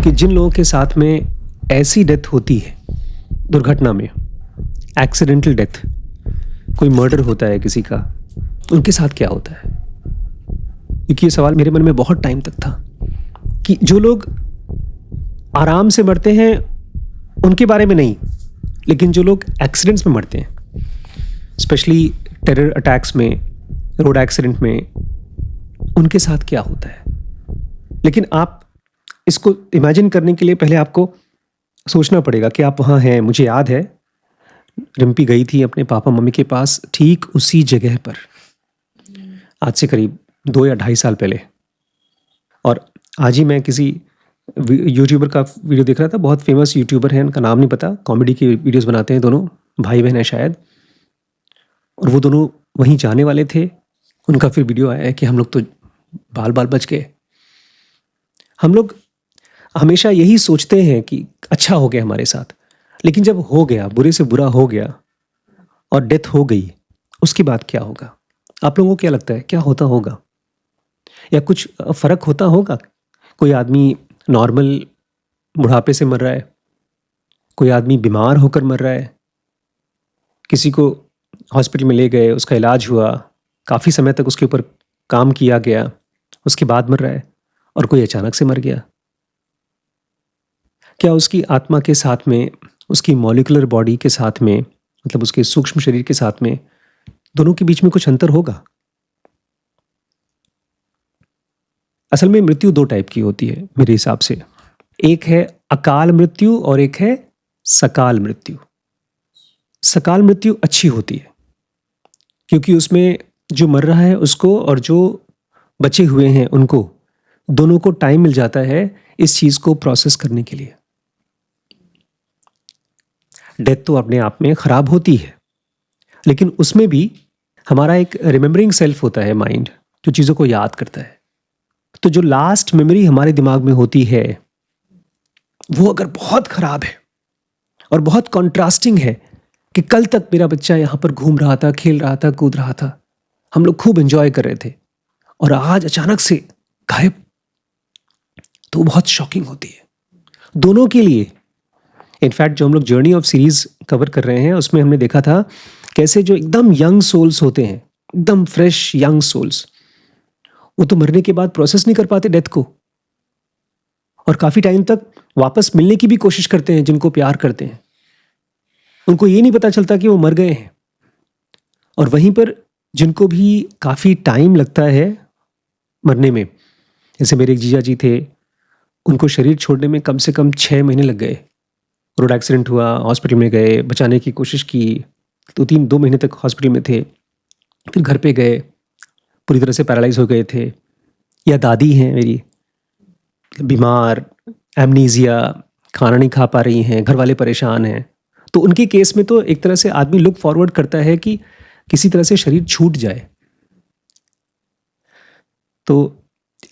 कि जिन लोगों के साथ में ऐसी डेथ होती है दुर्घटना में, एक्सीडेंटल डेथ, कोई मर्डर होता है किसी का, उनके साथ क्या होता है? क्योंकि ये सवाल मेरे मन में बहुत टाइम तक था कि जो लोग आराम से मरते हैं उनके बारे में नहीं, लेकिन जो लोग एक्सीडेंट्स में मरते हैं, स्पेशली टेरर अटैक्स में, रोड एक्सीडेंट में, उनके साथ क्या होता है। लेकिन आप इसको इमेजिन करने के लिए पहले आपको सोचना पड़ेगा कि आप वहाँ हैं। मुझे याद है रिम्पी गई थी अपने पापा मम्मी के पास ठीक उसी जगह पर, आज से करीब 2 या 2.5 साल पहले। और आज ही मैं किसी यूट्यूबर का वीडियो देख रहा था, बहुत फेमस यूट्यूबर है, उनका नाम नहीं पता, कॉमेडी की वीडियोस बनाते हैं, दोनों भाई बहन हैं शायद, और वो दोनों वहीं जाने वाले थे। उनका फिर वीडियो आया है कि हम लोग तो बाल बाल बच गए। हम लोग हमेशा यही सोचते हैं कि अच्छा हो गया हमारे साथ, लेकिन जब हो गया, बुरे से बुरा हो गया और डेथ हो गई, उसके बाद क्या होगा? आप लोगों को क्या लगता है, क्या होता होगा? या कुछ फर्क होता होगा? कोई आदमी नॉर्मल बुढ़ापे से मर रहा है, कोई आदमी बीमार होकर मर रहा है, किसी को हॉस्पिटल में ले गए, उसका इलाज हुआ, काफ़ी समय तक उसके ऊपर काम किया गया, उसके बाद मर रहा है, और कोई अचानक से मर गया। क्या उसकी आत्मा के साथ में, उसकी मॉलिक्यूलर बॉडी के साथ में, मतलब उसके सूक्ष्म शरीर के साथ में, दोनों के बीच में कुछ अंतर होगा? असल में मृत्यु 2 टाइप की होती है मेरे हिसाब से। एक है अकाल मृत्यु और एक है सकाल मृत्यु। सकाल मृत्यु अच्छी होती है क्योंकि उसमें जो मर रहा है उसको और जो बचे हुए हैं उनको, दोनों को टाइम मिल जाता है इस चीज को प्रोसेस करने के लिए। डेथ तो अपने आप में खराब होती है, लेकिन उसमें भी हमारा एक रिमेम्बरिंग सेल्फ होता है, माइंड, जो चीज़ों को याद करता है। तो जो लास्ट मेमोरी हमारे दिमाग में होती है वो अगर बहुत खराब है और बहुत कॉन्ट्रास्टिंग है कि कल तक मेरा बच्चा यहाँ पर घूम रहा था, खेल रहा था, कूद रहा था, हम लोग खूब एंजॉय कर रहे थे, और आज अचानक से गायब, तो बहुत शॉकिंग होती है दोनों के लिए। इनफैक्ट जो हम लोग जर्नी ऑफ सीरीज कवर कर रहे हैं उसमें हमने देखा था कैसे जो एकदम यंग सोल्स होते हैं, एकदम फ्रेश यंग सोल्स, वो तो मरने के बाद प्रोसेस नहीं कर पाते डेथ को, और काफी टाइम तक वापस मिलने की भी कोशिश करते हैं जिनको प्यार करते हैं। उनको ये नहीं पता चलता कि वो मर गए हैं। और वहीं पर जिनको भी काफी टाइम लगता है मरने में, जैसे मेरे एक जीजा जी थे, उनको शरीर छोड़ने में कम से कम 6 महीने लग गए। रोड एक्सीडेंट हुआ, हॉस्पिटल में गए, बचाने की कोशिश की, 2 महीने तक हॉस्पिटल में थे, फिर घर पे गए, पूरी तरह से पैरालाइज हो गए थे। या दादी हैं मेरी, बीमार, एमनीजिया, खाना नहीं खा पा रही हैं, घर वाले परेशान हैं। तो उनके केस में तो एक तरह से आदमी लुक फॉरवर्ड करता है कि किसी तरह से शरीर छूट जाए। तो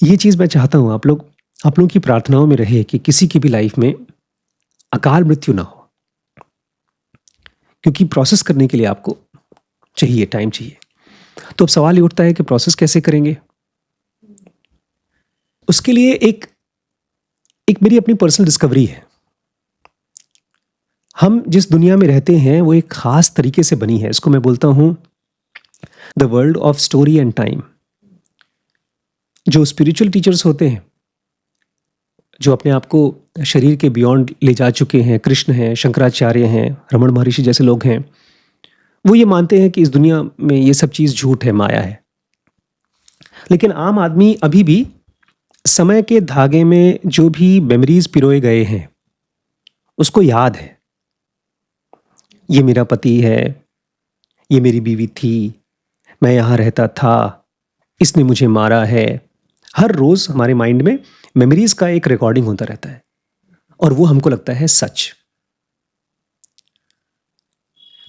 ये चीज़ मैं चाहता हूँ आप लोगों की प्रार्थनाओं में रहे कि किसी की भी लाइफ में अकाल मृत्यु ना हो, क्योंकि प्रोसेस करने के लिए आपको चाहिए, टाइम चाहिए। तो अब सवाल ये उठता है कि प्रोसेस कैसे करेंगे? उसके लिए एक मेरी अपनी पर्सनल डिस्कवरी है। हम जिस दुनिया में रहते हैं वो एक खास तरीके से बनी है, इसको मैं बोलता हूं the world of story and time. जो स्पिरिचुअल टीचर्स होते हैं, जो अपने आप को शरीर के बियॉन्ड ले जा चुके हैं, कृष्ण हैं, शंकराचार्य हैं, रमण महर्षि जैसे लोग हैं, वो ये मानते हैं कि इस दुनिया में ये सब चीज़ झूठ है, माया है। लेकिन आम आदमी अभी भी समय के धागे में जो भी मेमोरीज पिरोए गए हैं उसको याद है। ये मेरा पति है, ये मेरी बीवी थी, मैं यहाँ रहता था, इसने मुझे मारा है। हर रोज हमारे माइंड में मेमोरीज का एक रिकॉर्डिंग होता रहता है और वो हमको लगता है सच,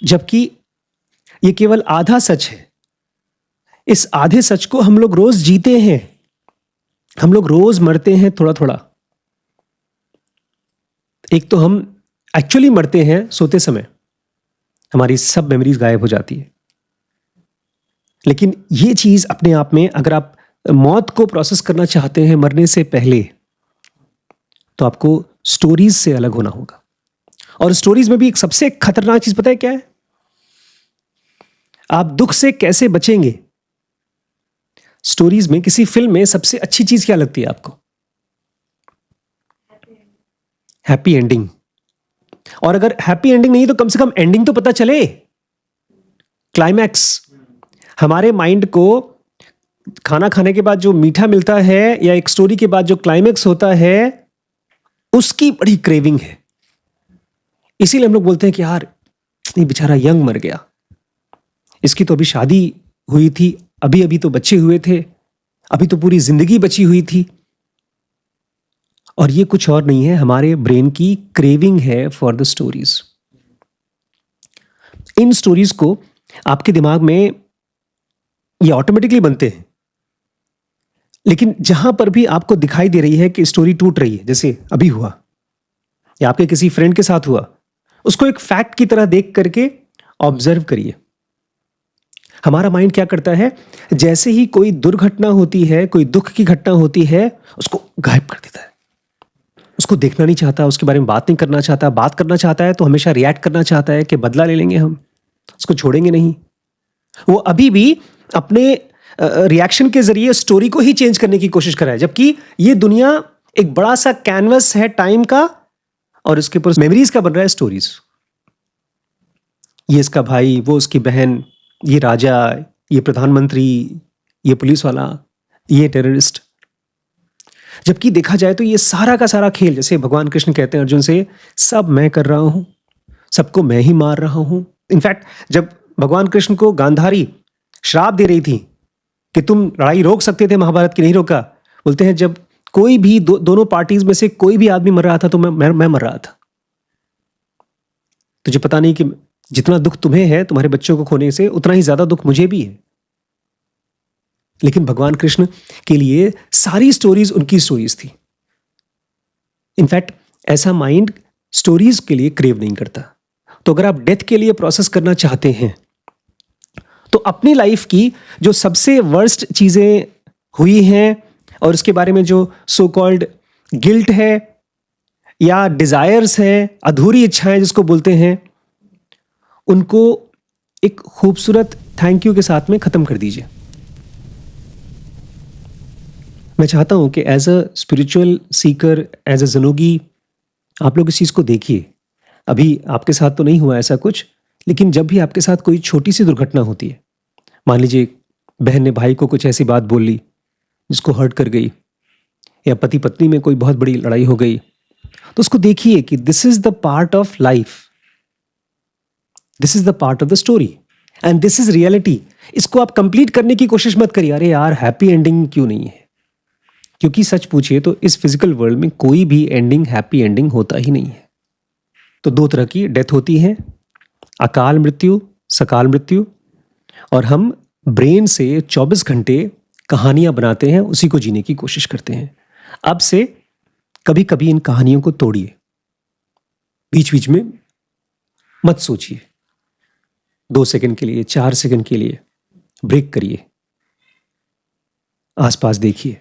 जबकि ये केवल आधा सच है। इस आधे सच को हम लोग रोज जीते हैं, हम लोग रोज मरते हैं थोड़ा थोड़ा। एक तो हम एक्चुअली मरते हैं सोते समय, हमारी सब मेमोरीज गायब हो जाती है। लेकिन ये चीज अपने आप में, अगर आप मौत को प्रोसेस करना चाहते हैं मरने से पहले, तो आपको स्टोरीज से अलग होना होगा। और स्टोरीज में भी एक सबसे खतरनाक चीज पता है क्या है? आप दुख से कैसे बचेंगे? स्टोरीज में, किसी फिल्म में सबसे अच्छी चीज क्या लगती है आपको? Happy ending. और अगर हैप्पी एंडिंग नहीं तो कम से कम एंडिंग तो पता चले, क्लाइमैक्स। हमारे माइंड को खाना खाने के बाद जो मीठा मिलता है या एक स्टोरी के बाद जो क्लाइमैक्स होता है, उसकी बड़ी क्रेविंग है। इसीलिए हम लोग बोलते हैं कि यार ये बेचारा यंग मर गया, इसकी तो अभी शादी हुई थी, अभी अभी तो बच्चे हुए थे, अभी तो पूरी जिंदगी बची हुई थी। और ये कुछ और नहीं है, हमारे ब्रेन की क्रेविंग है for the stories. In stories को आपके दिमाग में ये ऑटोमेटिकली बनते हैं, लेकिन जहां पर भी आपको दिखाई दे रही है कि स्टोरी टूट रही है, जैसे अभी हुआ या आपके किसी फ्रेंड के साथ हुआ, उसको एक फैक्ट की तरह देख करके ऑब्जर्व करिए। हमारा माइंड क्या करता है, जैसे ही कोई दुर्घटना होती है, कोई दुख की घटना होती है, उसको गायब कर देता है। उसको देखना नहीं चाहता, उसके बारे में बात नहीं करना चाहता। बात करना चाहता है तो हमेशा रिएक्ट करना चाहता है कि बदला ले लेंगे हम, उसको छोड़ेंगे नहीं। वो अभी भी अपने रिएक्शन के जरिए स्टोरी को ही चेंज करने की कोशिश कर रहा है, जबकि ये दुनिया एक बड़ा सा कैनवस है टाइम का, और उसके ऊपर मेमोरीज का बन रहा है स्टोरीज। ये इसका भाई, वो उसकी बहन, ये राजा, ये प्रधानमंत्री, ये पुलिस वाला, ये टेररिस्ट। जबकि देखा जाए तो ये सारा का सारा खेल, जैसे भगवान कृष्ण कहते हैं अर्जुन से, सब मैं कर रहा हूं, सबको मैं ही मार रहा हूं। इनफैक्ट जब भगवान कृष्ण को गांधारी श्राप दे रही थी कि तुम लड़ाई रोक सकते थे, महाभारत की नहीं रोका, बोलते हैं जब कोई भी दोनों पार्टीज में से कोई भी आदमी मर रहा था तो मैं मर रहा था। तुझे पता नहीं कि जितना दुख तुम्हें है तुम्हारे बच्चों को खोने से, उतना ही ज्यादा दुख मुझे भी है। लेकिन भगवान कृष्ण के लिए सारी स्टोरीज उनकी स्टोरीज थी। इनफैक्ट ऐसा माइंड स्टोरीज के लिए क्रेव नहीं करता। तो अगर आप डेथ के लिए प्रोसेस करना चाहते हैं तो अपनी लाइफ की जो सबसे वर्स्ट चीजें हुई हैं और उसके बारे में जो सो कॉल्ड गिल्ट है या डिजायर्स है, अधूरी इच्छाएं जिसको बोलते हैं, उनको एक खूबसूरत थैंक यू के साथ में खत्म कर दीजिए। मैं चाहता हूं कि as a spiritual seeker, as a ज़नोगी, आप लोग इस चीज़ को देखिए। अभी आपके साथ तो नहीं हुआ ऐसा कुछ, लेकिन जब भी आपके साथ कोई छोटी सी दुर्घटना होती है, मान लीजिए बहन ने भाई को कुछ ऐसी बात बोल ली जिसको हर्ट कर गई, या पति पत्नी में कोई बहुत बड़ी लड़ाई हो गई, तो उसको देखिए कि this is the part of life, this is the part of the story and this is reality. इसको आप कंप्लीट करने की कोशिश मत करिए, अरे यार हैप्पी एंडिंग क्यों नहीं है, क्योंकि सच पूछिए तो इस फिजिकल वर्ल्ड में कोई भी एंडिंग हैप्पी एंडिंग होता ही नहीं है। तो दो तरह की डेथ होती है, अकाल मृत्यु, सकाल मृत्यु, और हम ब्रेन से 24 घंटे कहानियां बनाते हैं, उसी को जीने की कोशिश करते हैं। अब से कभी कभी इन कहानियों को तोड़िए, बीच बीच में मत सोचिए, 2 सेकंड के लिए, 4 सेकंड के लिए ब्रेक करिए, आसपास देखिए।